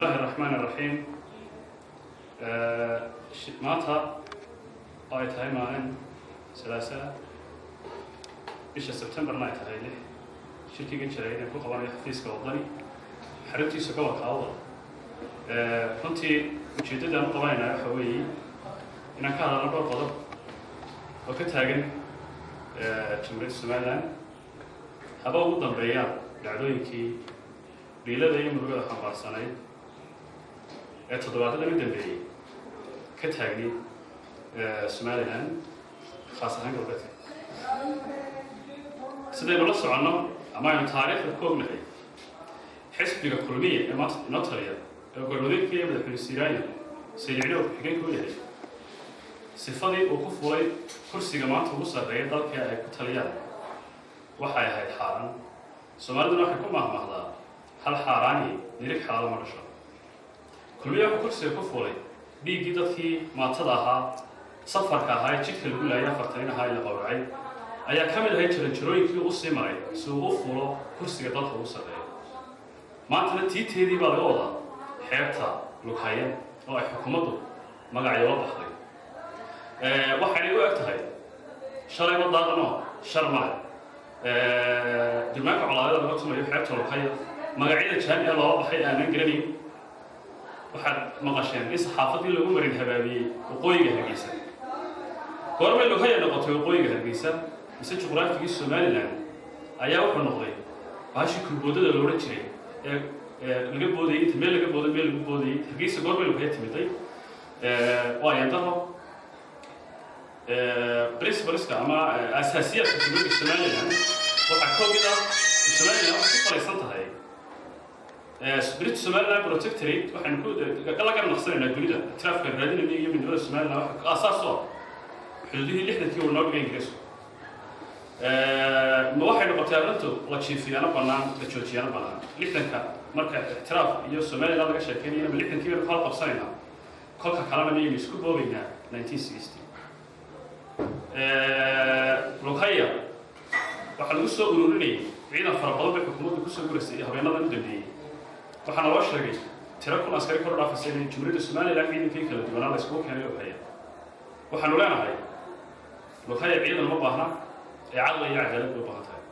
الله الرحمن الرحيم maanta oo ay tahay maalin salaasa bisha September-na ay tahay 6 shirkiga jiray ku qabanaya xafiiska wadani xaruntiisa gobolka Awdal runtii ujeedada aan qabanayna waxa weeye inaan ka hadalno dhowr qodob oo ka taagan Jamhuuriyadda Somaliland haba ugu dambeeyaan dhacdooyinkii dhiilada iyo murugada xambaarsanay toddobaadada ugu dambeeyay ka taagnay Somaliland khaas ahaan galbeedka sidaynu la soconno ama aynu taariikhda ku ognahay xisbiga kulmiye ee maanta inoo taliya ee gobolweedka iyo madaxweyne siiraanya sayidicnoo ku-xigeenka u yahay sifadii uu ku fulay kursiga maanta ugu sarreeya dalka ay ku taliyaan waxay ahayd xaaraan soomaaliduna waxay ku mahmahdaa hal xaaraani nirig xalaalo ma dhasho kulmiye wuxuu kursiga ku fulay dhiiggii dadkii maatada ahaa safarka ahaa ee jidka lagu laayay afartan ahaa ee la qowracay ayaa ka mid ahay jaranjarooyinkii u sii maray si uu u fulo kursiga dalka ugu sarreeya maantana tiiteedii baa laga wadaa xeebta lughaya oo ay xukuumaddu magacyo la baxday waxayna u eg tahay shalayba daaqanoo shar male dirmaanka colaadada laga tumayo xeebta lughaya magacyada jaan ee loola baxay aanan garanayn waxaad maqasheen in saxaafadii lagu marin habaabiyey waqooyiga Hargeysa goormay lughaya noqotay waqooyiga Hargeysa mise juqraafigii Somaliland ayaa wuxuu noqday baashi kulboodada loo oran jiray laga boodayay inta meel laga boodayay Hargeysa goormay lughaya timiday waa yandaro principleska ama asaasiyaadka dowladda Somaliland waxaa ka mid ah Somaliland waxay ku falaysan tahay Spirit Somaliland Protectorate waxaan ku kala naqsanaynaa dunida traffic raadinaya iyo midnimada Somaliland waxa asaas oo xuduudihii 60kii uu nooga Ingiriisku ma waxay noqotay arrintu la jiifiyana banaan la joojiyana banaan 60ka marka ictiraaf iyo Somaliland laga sheekeynayna 60kii bay kala qabsanaynaa kolka kalena miyay isku boobaynaa 1960 lughaya waxa lagu soo ururinayay ciidan fara badan bay xukuumaddu ku soo guuleysay habeenadan u dambeeyay waxaan loo sheegay tiro kun askari kor dhaafaysa in Jamhuuriyadda Somaliland ciidankii kala duwanaa la isku keenay lughaya waxaanu leenahay lughaya ciidan ma baahna ee caqli iyo cadaalad u baahan tahay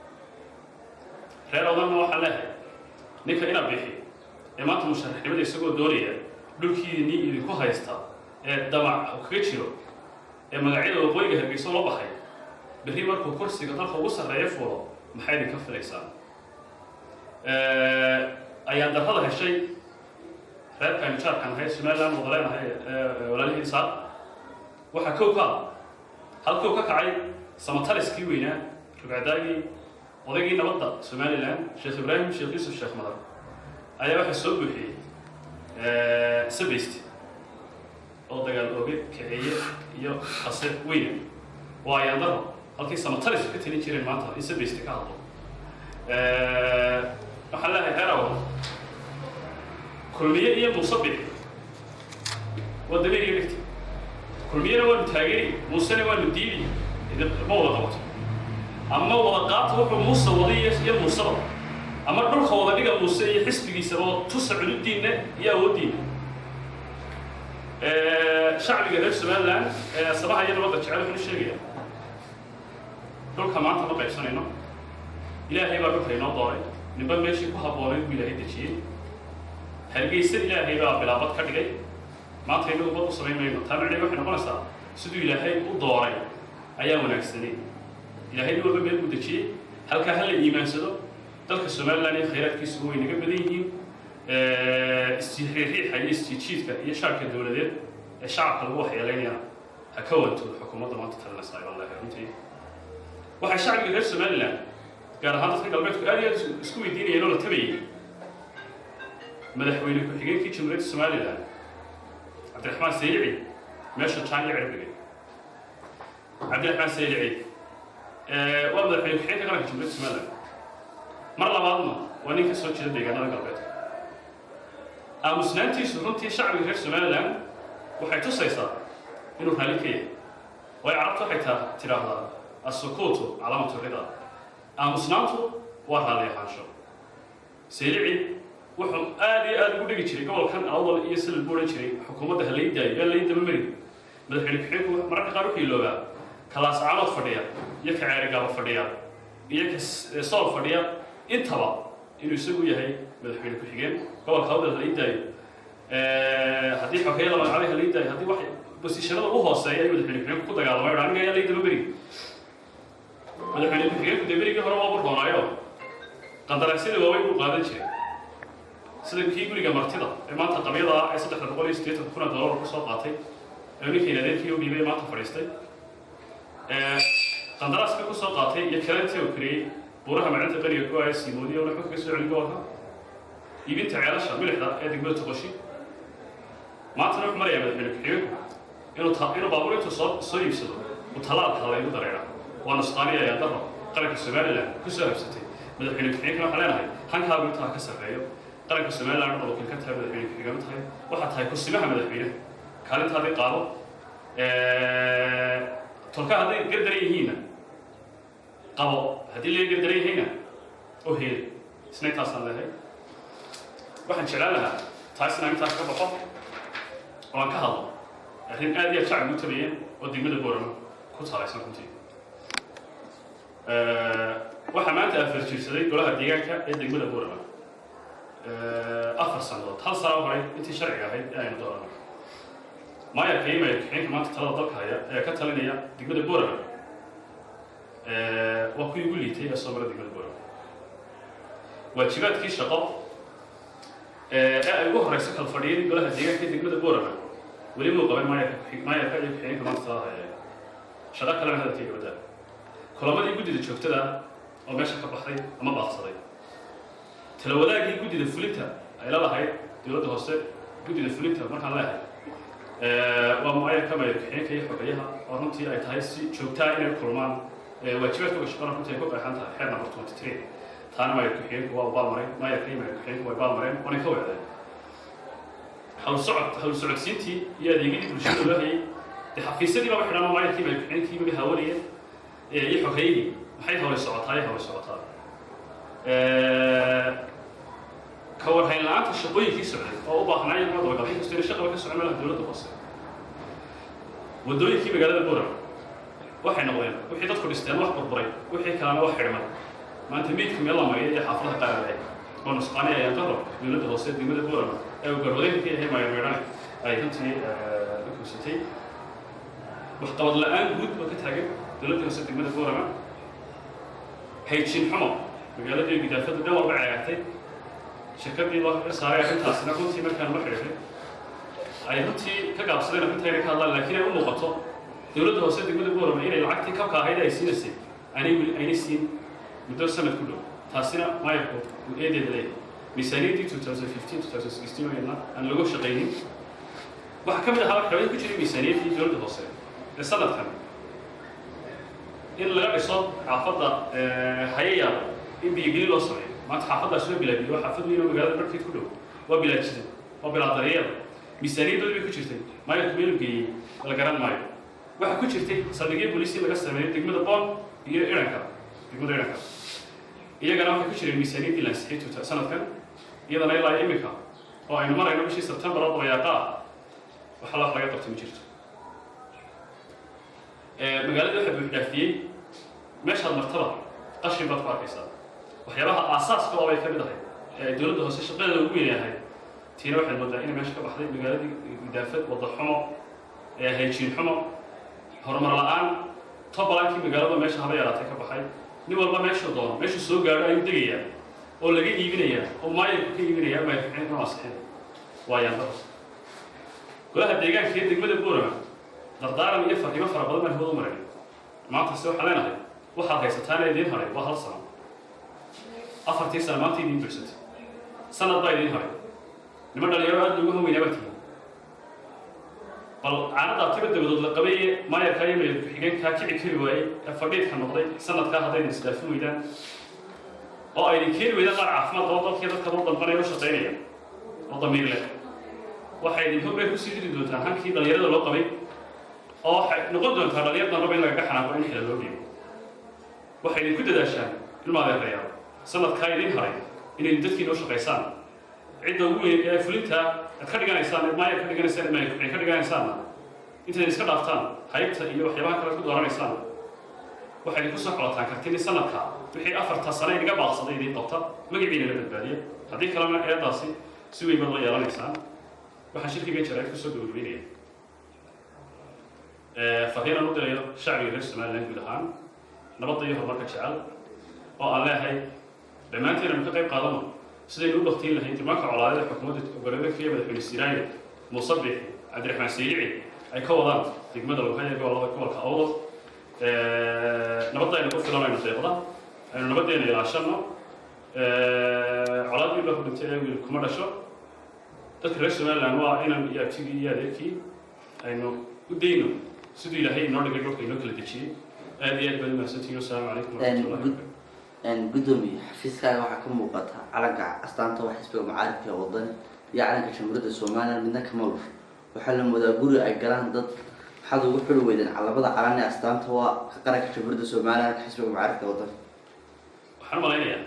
reer odanna waxaan leeyahay ninka ina bixi ee maanta musharaxnimada isagoo doonaya dhulkiidii idinku haysta ee damac kaga jiro ee magacyada waqooyiga Hargeysa loo baxay berri markuu kursiga dalka ugu sarreeya fulo maxay idinka filaysaan ayaan darrada heshay reerkan jaarkan hay Somaliland wadaleenahay walaalihii saad waxa kooka halkuu ka kacay samataliskii weynaa rugcadaagii odaygii nabadda Somaliland Sheekh Ibrahim Sheekh Yusuf Sheekh Madar ayaa waxa soo buuxiyay sabist oo dagaal ooge kiciye iyo qasab weyn waa ayaan darro halkii samatalisku ka tali jireen maanta in sabist ka hadlo waxaan leeyahay heeraw kulmiye iyo musabix wadamada dhigta kulmiyana waa taageeri musana waa diidi idan ma wada qabato ama wada qaat wuxuu musa wadiyo iyo musaba ama dhulka wada dhiga musa iyo xisbigiisa oo tusacuddiina iyo awoodiina shacbiga reer Somaliland sabaha iyo nabadda jecel wuxuu sheegaya dhulka maanta ma qaybsanayno ilaahay baa dhulka inoo dooray ninba meeshii ku habboonay uu ilaahay dejiyay Hargeysa ilaahay baa bilaabad ka dhigay maanta inuu bad u sameeyayno taamicii waxay noqonaysaa sidoo ilaahay u dooray ayaa wanaagsanay ilaahay waa meel u dejiyay halka hal iimaansado dalka Somaliland iyo khayraadkiisu way naga badan yihiin istixriixa iyo istijiidka iyo shacabka dawladeed ee shacabka lagu waxyeeleynaya ha ka wanto xukuumadda maanta talinaysa wallahi runtii waxa shacabka reer Somaliland gaar ahaan dadka galbeedku aad iyo isku weydiinayeen oo la tabayay madaxweyne ku-xigeenkii Jamhuuriyadda Somaliland Cabdiraxmaan Saylici meesha jaanyo cirbiga Cabdiraxmaan Saylici waa madaxweyne ku-xigeenka qaranka Jamhuuriyadda Somaliland mar labaadna waa ninka soo jeeda deegaanada galbeedka aamusnaantiisu runtii shacbiga reer Somaliland waxay tusaysaa inuu raali ka yahay way carabtu waxay tiraahdaa as-sukuutu calaamatu rida aamusnaantu waa raali ahaansho Saylici wuxuu aad iyo aad ugu dhigi jiray gobolkan awdal iyo sida lagu odhan jiray xukuumadda hallayda iyo hallayda ma marin madaxweyne ku-xigeenku mararka qaar wuxuu iloogaa kalaas caanood fadhiya iyo ka ceerigaaba fadhiya iyo ka sool fadhiya intaba inuu isagu yahay madaxweyne ku-xigeen gobolka awdal hallaydayo haddii xogeeye la magacaabay hallaydayo haddii wax bosiishanada ugu hooseeya ay madaxweyne ku-xigeenku ku dagaalamay aniga ayaa hallayda ma marin madaxweyne ku-xigeenku dee berigii hore waa burdoonaayo qandaraasyada waaweyn buu qaadan jiray sida kii guriga martida ee maanta qabyada ah ee $380,000 ku soo qaatay ee ninkii adeerkii u dhiibay maanta fadhiistay qandaraaska ku soo qaatay iyo kalantii uu kiriyey buuraha macinta qaniga ku ay siimoodiyo wuxuu kaga soo celin gobolka iibinta ceelasha milixda ee degmada Toqoshi maanta wuxuu marayaa madaxweyne ku-xigeenku inuu baabuur intuu soo iibsado uu talaalka lagu dareera waa nusqaaniya ayaa daro qaranka Somaliland ku soo habsatay madaxweyne ku-xigeenka waxaa leenahay hankaagu intaa ka sarreeyo qaranka Somaliland oo wakiil ka tahay madaxweyne ku-xigeen tahay waxaa tahay ku-simaha madaxweynaha kaalintaadii qaado tolka hadday gardaran yihiinna qabo haddii laga gardaran yahayna oo heli isna intaasaan leehay waxaan jeclaan lahaa taasina intaas ka baxo oo aan ka hadlo arrin aad iyo shacab u tabayeen oo degmada Boorama ku salaysan runtii waxaa maanta afirjiirsaday golaha deegaanka ee degmada Boorama 4 sanadood hal sano horay intii sharciga ahayd ee aynu dooranay maayarka ku-xigeenka maanta talada dalka haya ee ka talinaya degmada Boorama waa kuwii ugu liitay ee soo mara degmada Boorama waajibaadkii shaqo ee ay ugu horeyso kala fadhiyeen golaha deegaanka ee degmada Boorama weli muu qaban maayarka iyo ku-xigeenka maanta talada haya shaqo kalena hadalkayga wadaa kulamadii guddida joogtada oo meesha ka baxday ama baaqsaday tala wadaagii guddida fulinta ay la lahayd dowladda hoose guddida fulinta markaan leeyahay waa maayarka ku-xigeenka iyo xogeyaha oo runtii ay tahay si joogtaa inay kulmaan waajibaadkooda shaqana runtii ay ku qeexan tahay xeer number 23 taana maayarka ku-xigeenku waa u baalmaray maayarka iyo ku-xigeenku way baalmareen waanay ka weecdeen hawl socodsiintii iyo adeegyadii bulshada loo hayay dee xafiisyadii baba xidhan oo maayarkii ku-xigeenkii baga haawanayeen iyo xogayihii maxay hawlay socotaa ka warhayn la'aanta shaqooyinkii socday oo u baahnaa in wadda waqti kasta shaqada ka socon meelaha dowladda hoose wadooyinkii magaalada Boorama waxay noqdeen wixii dadku dhisteen wax burburay wixii kalena wax xidhmay maanta meydka meel la mariyo iyo xaafadaha qaar leh oo nusqaani ayaa daro dowladda hoose degmada Boorama ee uu garwadeenka yahay maayarmeedhan ay runtii u kuusatay waxqabad la'aan guud oo ka taagan dowladda hoose degmada Boorama hayshin xumo magaalada gidaafada dhan walba cayaartay shirkadii loo saaray arrintaasina runtii markaan la xiriiray ay runtii ka gaabsadeen arrinta inay ka hadlaan laakiin ay u muuqato dowladda hoose degmada Boorama inay lacagtii kabka ahayd ay siinaysay aanay siin muddo sanad ku dhow taasina maayarku uu eedeeda leeyahay miisaaniyaddii 2015-2016 ayna aan lagu shaqaynin waxaa ka mid ahaa waxyaabihii ku jiray miisaaniyaddii dowladda hoose ee sanadkan in laga dhiso xaafadda hayayaaba in biyogelin loo sameeyo maanta xaafaddaas waa bilaabiyo waa xaafad weyn oo magaalada markeed ku dhow waa bilaajisay waa bilaa daryeel miisaaniyaddoodii bay ku jirtay maayarku meelu geeyey la garan maayo waxaa ku jirtay saldhigyo booliisii laga sameeyey degmada Boon iyo degmada Iranka iyagana waxay ku jireen miisaaniyaddii la ansixiyey sanadkan iyadana ilaa imika oo aynu marayno bishii Sebtembar oo dabayaaqa ah waxa laga qabtay ma jirto magaalada waxa uu dhaafiyay meesha martaba qashin baad ku arkaysaa waxyaabaha aasaaska oo ay ka mid ahay ee dowladda hoose shaqada ugu weyn yahay tiina waxay moodaa inay meesha ka baxday magaaladii gidaafad wada xumo hayshin xumo horumar la'aan tobolankii magaalada meesha haba yaraatay ka baxay nin walba meeshuu doono meeshuu soo gaadho ayuu degayaa oo laga iibinayaa oo maayarku ka iibinayaa maayarku asixin waa yandaro golaha deegaanka ee degmada Boorama dardaaran iyo fariimo fara badan baan hawada u maray maanta se waxaa leenahay waxaad haysataan ee idiin haray waa hal sano 4 sano maanta idiin buuxsatay sanad baa idiin haray niman dhalinyaro aad loogu haweynayaa baa tihiin bal caanadaa tiba dabadood la qabay maayarka iyo ku-xigeenkaa kici kari waayey ee fadhiidka noqday sanadkaa haddayna isdaafin weydaan oo ayna keeni weydaan qaar caafimaad qabo dalkii dadka loo dalbanaya u shaqaynaya oo damiir leh waxay idin hogay kusii ridi doontaa hankii dhalinyarada loo qabay oo waxay noqon doontaa dhalinyardan raba in lagaga xanaaqo in xila loo dhiibo waxay idinku dadaashaan ilma adeerayaal sanadkaa idiin haray inay dadkiina u shaqaysaan عدة وين فلتها أتخرج إنسان ما يخرج إنسان ما يخرج إنسان أنت نسكت أفتان هايبت إيوه حيوان كلا كده إنسان واحد يكون صح على تاكرتين سنة كا وحي أفر تصنع يجي بعض صديق دي طبطة ما جيبين إلى البادية هذيك كلامنا إيه داسي سوي بدل يلا إنسان وحشيل كي بيتشرع في السوق والبينية فهنا نقدر شعبي غير سمال لين بدهان نبض يه المركز شعل الله هاي لما أنت لما تقيم قادمه سيدي نقول بختين له أنت ما كعلى الحكومة وقريبك فيها بدل الاستيراد مصبح عبد الرحمن السيري أي كوضان تجمد لو هاي يقول الله كوض كأوض نبض نقول في لون النصيحة إنه نبض إلى عشانه على ذي بقول تلاقي الكمرة شو تذكر سمال الأنواع إن يأتي ذيك إنه ودينه سيدي له هي نورد جروب كينو كل شيء هذه بدل ما ستيو السلام عليكم ورحمة الله وبركاته قدومي حفيزكaaga waxaa ka muuqata calaga astaanta wax xisbiga mucaaradka waddan iyo calanka jamhuuriyadda Soomaaliya midna kama luf waxa la moodaa guri ay galaan dad waxaad ugu xul weydeen calabada calan ee astaanta waa ka qaranka jamhuuriyadda Soomaaliya ka xisbiga mucaaradka waddan waxaan maleynayaa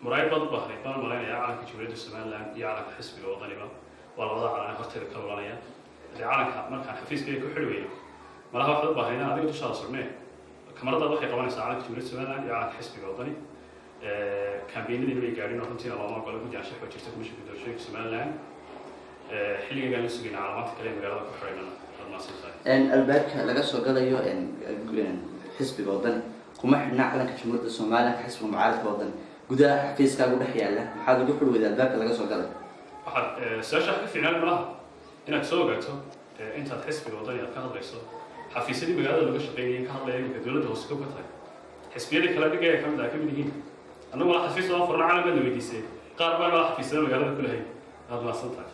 muraayad bahri baan maleynayaa calanka jamhuuriyadda Soomaaliya iyo calanka xisbiga waddaniba waa labada calan horteeda kala walanaya calanka markaan xafiiskayga ku xul weeyo malaha waxaad u baahnaa adiga tushaada sugnee كمرات waxay qabanaysaa calanka jamhuuriyadda Soomaaliya iyo calanka xisbiga waddani kambeynadii way gaadheen runtii lama ogolo guddiga shaqo jirta komishanka doorashooyinka Soomaaliland xilligan la sugayna calaamaadka kale magaalada ku xirnaa albaabka laga soo galayo xisbiga waddani kuma xidhna calanka jamhuuriyadda Soomaaliya ka xisbiga mucaaradka waddani gudaha xafiiskaaga dhex yaala maxaad ugu xul weydaa albaabka laga soo galay waxaad soo ka fiicnaan malaha inaad soo ogaato intaad xisbiga waddani aad ka hadlayso xafiisyadii magaalada laga shaqeeyay ka hadlayay inka dawladda hoose ka tahay xisbiyada kala dhigay ka mid yihiin annagu wala xafiis oo furna caalamka weydiisay qaar baa xafiisyada magaalada ku lahayd aad ma santahay